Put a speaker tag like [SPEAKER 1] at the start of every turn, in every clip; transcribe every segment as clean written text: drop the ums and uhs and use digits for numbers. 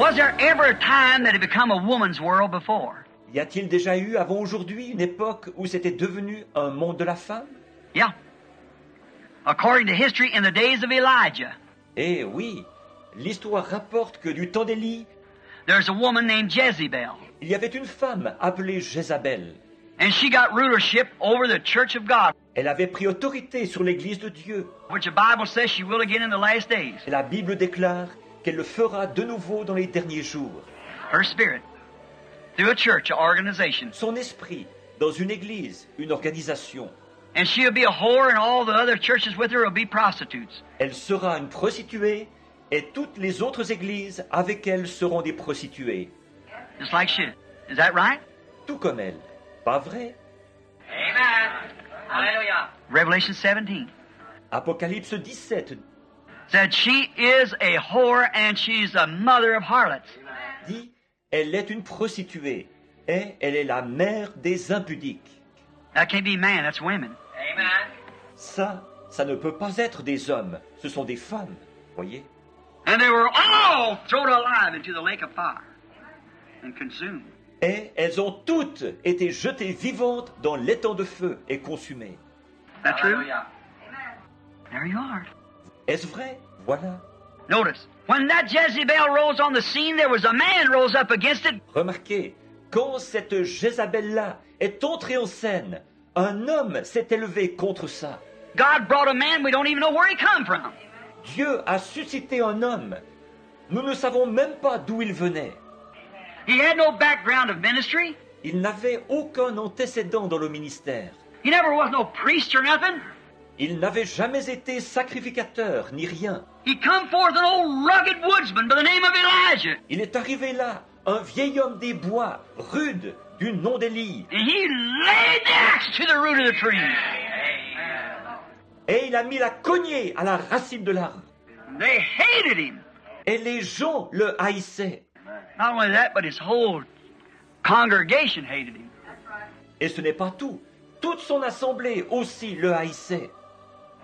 [SPEAKER 1] Was there ever a time that it become a woman's world before?
[SPEAKER 2] Y a-t-il déjà eu avant aujourd'hui une époque où c'était devenu un monde de la femme?
[SPEAKER 1] Yeah. According to history, in the days of Elijah,
[SPEAKER 2] Eh oui, l'histoire rapporte que du temps d'Élie,
[SPEAKER 1] there's a woman named Jezebel,
[SPEAKER 2] il y avait une femme appelée Jézabel.
[SPEAKER 1] and she got rulership over the church of God,
[SPEAKER 2] Elle avait pris autorité sur l'Église de Dieu.
[SPEAKER 1] which the Bible says she will again in the last days.
[SPEAKER 2] Et la Bible déclare qu'elle le fera de nouveau dans les derniers jours.
[SPEAKER 1] Her spirit, through a church, an organization.
[SPEAKER 2] Son esprit, dans une église, une organisation.
[SPEAKER 1] And she'll be a whore, and all the other churches with her will be prostitutes.
[SPEAKER 2] Elle sera une prostituée, et toutes les autres églises avec elle seront des prostituées.
[SPEAKER 1] Just like she. Is that right?
[SPEAKER 2] Tout comme elle. Pas vrai?
[SPEAKER 1] Amen. Hallelujah. Revelation 17
[SPEAKER 2] Apocalypse 17
[SPEAKER 1] said she is a whore and she's the mother of harlots.
[SPEAKER 2] dit, elle est une prostituée, et elle est la mère des impudiques.
[SPEAKER 1] That can't be man, that's women. Amen.
[SPEAKER 2] Ça ne peut pas être des hommes, ce sont des femmes, voyez?
[SPEAKER 1] And they were all thrown alive into the lake of fire and consumed.
[SPEAKER 2] Et elles ont toutes été jetées vivantes dans l'étang de feu et consumées.
[SPEAKER 1] That true? There you are.
[SPEAKER 2] Est-ce vrai? Voilà.
[SPEAKER 1] Notice, when that Jezebel rose on the scene, there was a man rose up against it.
[SPEAKER 2] Remarquez, quand cette Jézabel-là est entrée en scène, un homme s'est élevé contre ça.
[SPEAKER 1] God brought a man, we don't even know where he come from.
[SPEAKER 2] Dieu a suscité un homme. Nous ne savons même pas d'où il venait.
[SPEAKER 1] He had no background of ministry.
[SPEAKER 2] Il n'avait aucun antécédent dans le ministère.
[SPEAKER 1] He never was no priest or nothing.
[SPEAKER 2] Il n'avait jamais été sacrificateur, ni rien.
[SPEAKER 1] He come forth an old rugged woodsman by the name of Elijah.
[SPEAKER 2] Il est arrivé là, un vieil homme des bois, rude, du nom d'Élie.
[SPEAKER 1] And he laid the axe to the root of the tree.
[SPEAKER 2] Et il a mis la cognée à la racine de l'arbre.
[SPEAKER 1] They hated him.
[SPEAKER 2] Et les gens le haïssaient.
[SPEAKER 1] Not only that, but his whole congregation hated him.
[SPEAKER 2] Et ce n'est pas tout. Toute son assemblée aussi le haïssait.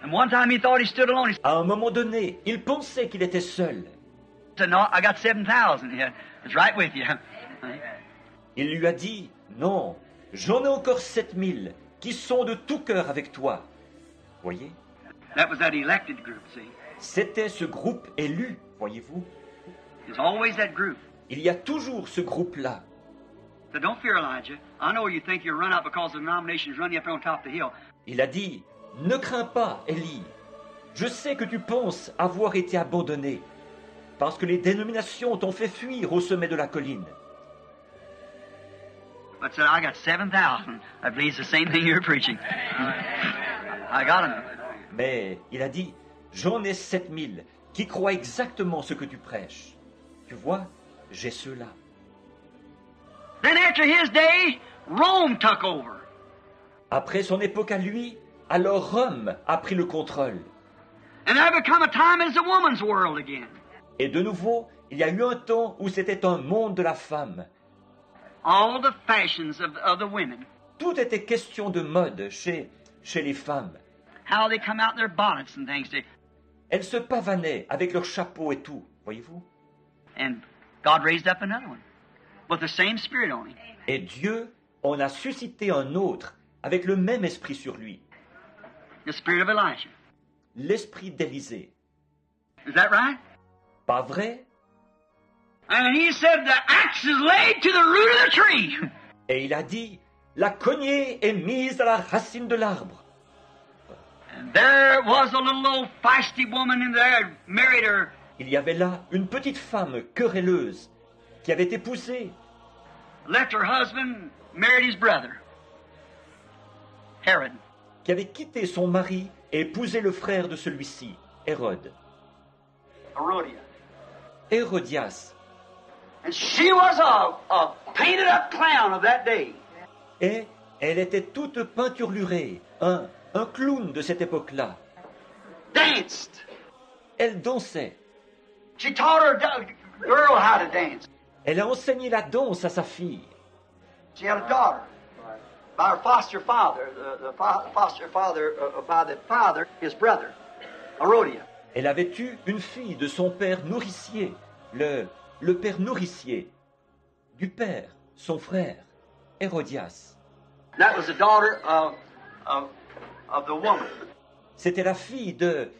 [SPEAKER 1] And one time he thought he stood alone. He
[SPEAKER 2] À un moment donné, il pensait qu'il était seul.
[SPEAKER 1] said, "No, I got 7,000. Yeah, it's right with you."
[SPEAKER 2] Il lui a dit, non, j'en ai encore 7000 qui sont de tout cœur avec toi. Voyez?
[SPEAKER 1] That was that elected group, see.
[SPEAKER 2] C'était ce groupe élu, voyez-vous?
[SPEAKER 1] There's always that group.
[SPEAKER 2] Il y a toujours ce groupe-là.
[SPEAKER 1] So don't fear, Elijah. I know you think you'll run out because the denominations run you up there on top of the hill.
[SPEAKER 2] Il a dit, ne crains pas, Élie. Je sais que tu penses avoir été abandonné, parce que les dénominations t'ont fait fuir au sommet de la colline.
[SPEAKER 1] But said, I got 7,000. I believe it's the same thing you're preaching. I got them.
[SPEAKER 2] Mais il a dit, j'en ai 7000 qui croient exactement ce que tu prêches. Tu vois, j'ai ceux-là.
[SPEAKER 1] Then after his day, Rome took over.
[SPEAKER 2] Après son époque à lui, alors Rome a pris le contrôle.
[SPEAKER 1] And there become a time as a woman's world again.
[SPEAKER 2] Et de nouveau, il y a eu un temps où c'était un monde de la femme.
[SPEAKER 1] All the fashions of the women.
[SPEAKER 2] Tout était question de mode chez les femmes.
[SPEAKER 1] How they come out in their bonnets and things.
[SPEAKER 2] Elles se pavanaient avec leurs chapeaux et tout, voyez-vous.
[SPEAKER 1] And God raised up another one with the same spirit on him.
[SPEAKER 2] Et Dieu en a suscité un autre avec le même esprit sur lui,
[SPEAKER 1] The spirit of Elijah.
[SPEAKER 2] l'esprit d'Élisée.
[SPEAKER 1] Is that right?
[SPEAKER 2] Pas vrai?
[SPEAKER 1] And he said the axe is laid to the root of the tree.
[SPEAKER 2] Et il a dit, la cognée est mise à la racine de l'arbre.
[SPEAKER 1] And there was a little old feisty woman in there, married her.
[SPEAKER 2] Il y avait là une petite femme querelleuse qui avait épousé,
[SPEAKER 1] Left her husband, married his brother, Herod.
[SPEAKER 2] qui avait quitté son mari et épousé le frère de celui-ci, Hérode.
[SPEAKER 1] Herodias.
[SPEAKER 2] Hérodias.
[SPEAKER 1] And she was a painted up clown of that day.
[SPEAKER 2] Et elle était toute peinturlurée, un clown de cette époque-là.
[SPEAKER 1] Danced.
[SPEAKER 2] Elle dansait.
[SPEAKER 1] She taught her girl how to dance.
[SPEAKER 2] Elle a enseigné la danse à sa fille.
[SPEAKER 1] She had a daughter by her foster father, the foster father, by the father, his brother, Herodias.
[SPEAKER 2] Elle avait eu une fille de son père nourricier, le le père nourricier du père, son frère, Hérodias.
[SPEAKER 1] That was the daughter of the woman.
[SPEAKER 2] C'était la fille de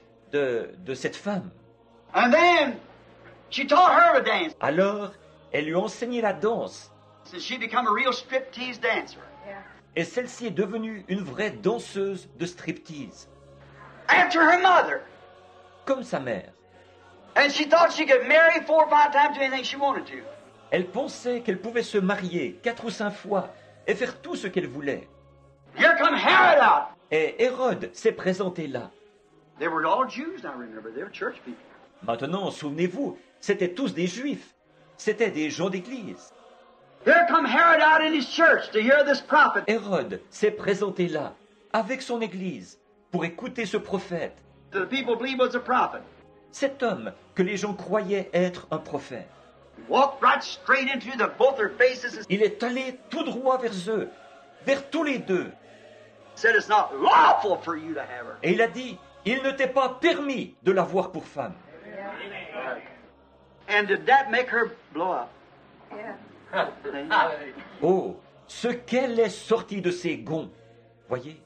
[SPEAKER 2] cette femme.
[SPEAKER 1] And then she taught her to dance.
[SPEAKER 2] Alors, elle lui enseignait la danse.
[SPEAKER 1] So she became a real striptease dancer.
[SPEAKER 2] Et celle-ci est devenue une vraie danseuse de striptease,
[SPEAKER 1] After her mother.
[SPEAKER 2] comme sa mère.
[SPEAKER 1] And she thought she could marry 4 or 5 times, do anything she wanted to.
[SPEAKER 2] Elle pensait qu'elle pouvait se marier 4 ou 5 fois et faire tout ce qu'elle voulait.
[SPEAKER 1] Here come Herod out.
[SPEAKER 2] Et Hérode s'est présenté là.
[SPEAKER 1] They were all Jews, now remember. They were church people.
[SPEAKER 2] Maintenant, souvenez-vous, c'étaient tous des juifs. C'étaient des gens d'église.
[SPEAKER 1] Here come Herod out in his church to hear this prophet.
[SPEAKER 2] Hérode s'est présenté là, avec son église, pour écouter ce prophète.
[SPEAKER 1] The people believed was a prophet.
[SPEAKER 2] Cet homme que les gens croyaient être un prophète.
[SPEAKER 1] He walked right straight into both their faces and
[SPEAKER 2] Il est allé tout droit vers eux, vers tous les deux.
[SPEAKER 1] said, "It's not lawful for you to have her."
[SPEAKER 2] Et il a dit, il ne t'est pas permis de l'avoir pour femme.
[SPEAKER 1] And did that make her blow up?
[SPEAKER 2] Oh, ce qu'elle est sortie de ses gonds. Voyez?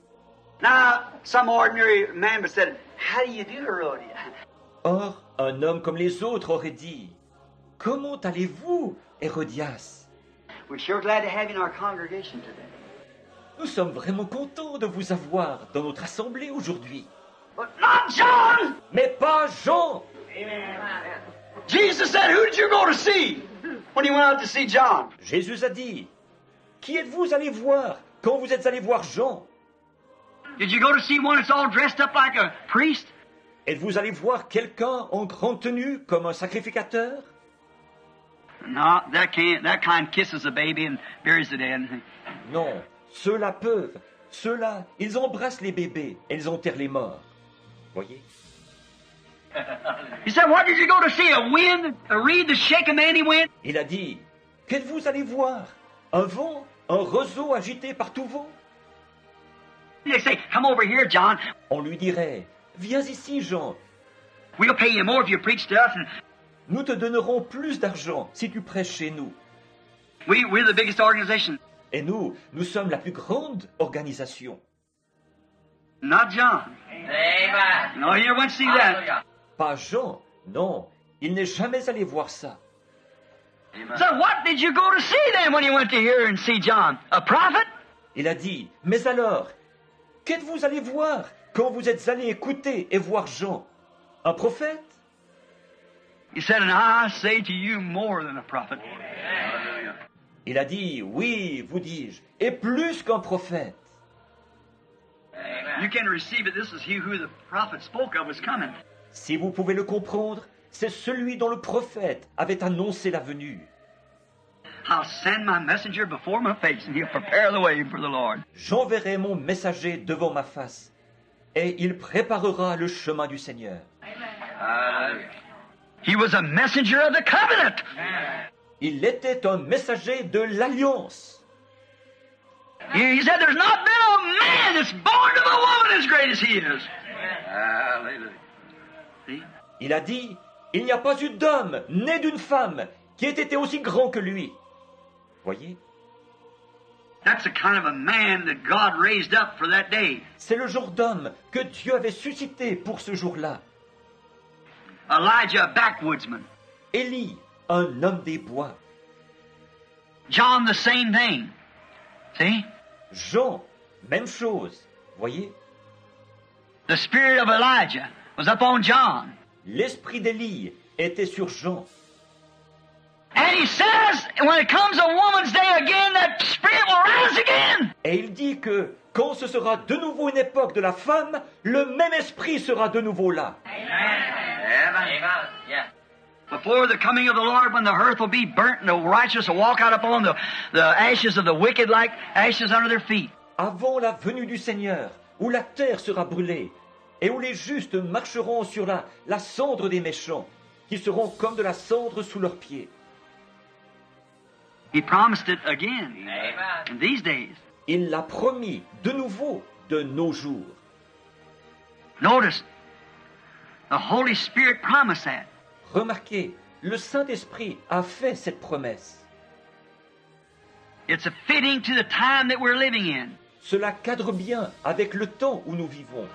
[SPEAKER 1] Now, some ordinary man would said, "How do you do, Herodias?"
[SPEAKER 2] Or, un homme comme les autres aurait dit, comment allez-vous, Hérodias?
[SPEAKER 1] We're sure glad to have you in our congregation today.
[SPEAKER 2] Nous sommes vraiment contents de vous avoir dans notre assemblée aujourd'hui.
[SPEAKER 1] But not John!
[SPEAKER 2] Mais pas Jean!
[SPEAKER 1] Jesus said, "Who did you go to see when you went out to see John?"
[SPEAKER 2] Jésus a dit, qui êtes-vous allé voir quand vous êtes allé voir Jean?
[SPEAKER 1] Did you go to see one that's all dressed up like a priest?
[SPEAKER 2] Êtes-vous allé voir quelqu'un en grande tenue comme un sacrificateur?
[SPEAKER 1] No, that kind kisses a baby and buries the dead.
[SPEAKER 2] Non, ceux-là peuvent. Ceux-là, ils embrassent les bébés et ils enterrent les morts. Voyez?
[SPEAKER 1] He said, "What did you go to see? A wind, a reed to shake a man he went?"
[SPEAKER 2] Il a dit, qu'êtes-vous allé voir? Un vent? Un roseau agité par tout vent?
[SPEAKER 1] They say, "Come over here, John.
[SPEAKER 2] On lui dirait, viens ici, Jean.
[SPEAKER 1] We'll pay you more if you preach to us." And
[SPEAKER 2] Nous te donnerons plus d'argent si tu prêches chez nous.
[SPEAKER 1] we're the biggest organization.
[SPEAKER 2] Et nous sommes la plus grande organisation.
[SPEAKER 1] Not John. Amen. No, you never went to see that.
[SPEAKER 2] Pas Jean, non, il n'est jamais allé voir ça.
[SPEAKER 1] So what did you go to see then when you went to hear and see John? A prophet?
[SPEAKER 2] Il a dit, mais alors, qu'êtes-vous allé voir quand vous êtes allé écouter et voir Jean? Un prophète?
[SPEAKER 1] He said, "And I say to you more than a prophet."
[SPEAKER 2] Il a dit, oui, vous dis-je, et plus qu'un prophète.
[SPEAKER 1] You can receive it. This is he who the prophet spoke of was coming.
[SPEAKER 2] Si vous pouvez le comprendre, c'est celui dont le prophète avait annoncé la venue.
[SPEAKER 1] I'll send my messenger before my face, and he'll prepare the way for the Lord.
[SPEAKER 2] J'enverrai mon messager devant ma face, et il préparera le chemin du Seigneur.
[SPEAKER 1] He was a messenger of the covenant.
[SPEAKER 2] Il était un messager de l'alliance.
[SPEAKER 1] He said, "There's not been a man that's born of a woman as great as he is." Hallelujah. See?
[SPEAKER 2] Il a dit, il n'y a pas eu d'homme né d'une femme qui ait été aussi grand que lui. Voyez?
[SPEAKER 1] That's the kind of a man that God raised up for that day.
[SPEAKER 2] C'est le genre d'homme que Dieu avait suscité pour ce jour-là.
[SPEAKER 1] Elijah, a backwoodsman.
[SPEAKER 2] Élie, un homme des bois.
[SPEAKER 1] John, the same thing. See?
[SPEAKER 2] Jean, même chose. Voyez?
[SPEAKER 1] The spirit of Elijah was upon John.
[SPEAKER 2] L'esprit d'Élie était sur Jean.
[SPEAKER 1] And he says, when it comes a woman's day again, that spirit will rise again.
[SPEAKER 2] Et il dit que quand ce sera de nouveau une époque de la femme, le même esprit sera de nouveau là.
[SPEAKER 1] Amen. Yeah. Before the coming of the Lord, when the earth will be burnt and the righteous will walk out upon the ashes of the wicked like ashes under their feet.
[SPEAKER 2] Avant la venue du Seigneur, où la terre sera brûlée, et où les justes marcheront sur la cendre des méchants, qui seront comme de la cendre sous leurs pieds.
[SPEAKER 1] He promised it again in these days.
[SPEAKER 2] Il l'a promis de nouveau de nos jours.
[SPEAKER 1] Notice, the Holy Spirit promised that.
[SPEAKER 2] Remarquez, Le Saint-Esprit a fait cette promesse.
[SPEAKER 1] It's fitting to the time that we're living in.
[SPEAKER 2] Cela cadre bien avec le temps où nous vivons.